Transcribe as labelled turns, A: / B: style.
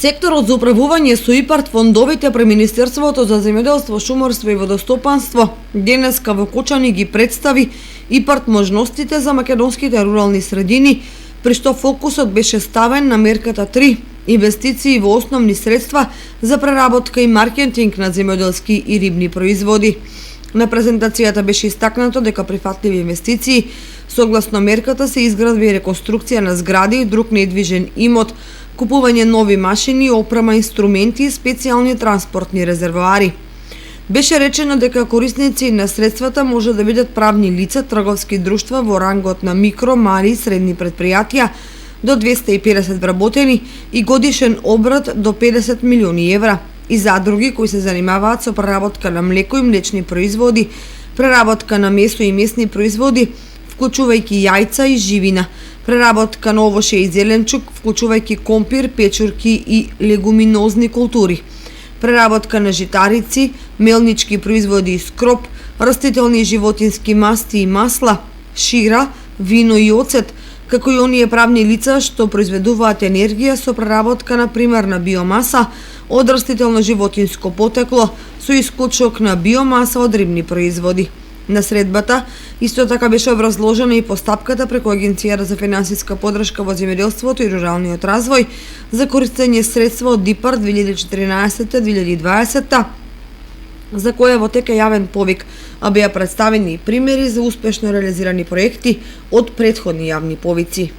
A: Секторот за управување со ИПАРД фондовите при Министерството за земјоделство, шумарство и водостопанство денеска во Кочани ги представи ИПАРД можностите за македонските рурални средини, при што фокусот беше ставен на мерката 3 инвестиции во основни средства за преработка и маркетинг на земјоделски и рибни производи. На презентацијата беше истакнато дека прифатливи инвестиции согласно мерката се изградба и реконструкција на згради и друг недвижен имот, купување нови машини, опрема, инструменти и специјални транспортни резервоари. Беше речено дека корисници на средствата може да бидат правни лица, трговски друштва во рангот на микро, мали и средни предпријатија до 250 вработени и годишен обрат до 50 милиони евра, и задруги кои се занимаваат со преработка на млеко и млечни производи, преработка на месо и месни производи, вклучувајќи јајца и живина, преработка на овоше и зеленчук, вклучувајќи компир, печурки и легуминозни култури, преработка на житарици, мелнички производи и скроп, растителни и животински масти и масла, шира, вино и оцет, како и оние правни лица што произведуваат енергија со преработка на примерна биомаса од растително животинско потекло со исклучок на биомаса од рибни производи. На средбата исто така беше образложена и постапката преку Агенцијата за финансиска поддршка во земјоделството и руралниот развој за користење средства од ИПАРД 2014-2020, за која во тек е јавен повик, а беа представени и примери за успешно реализирани проекти од претходни јавни повици.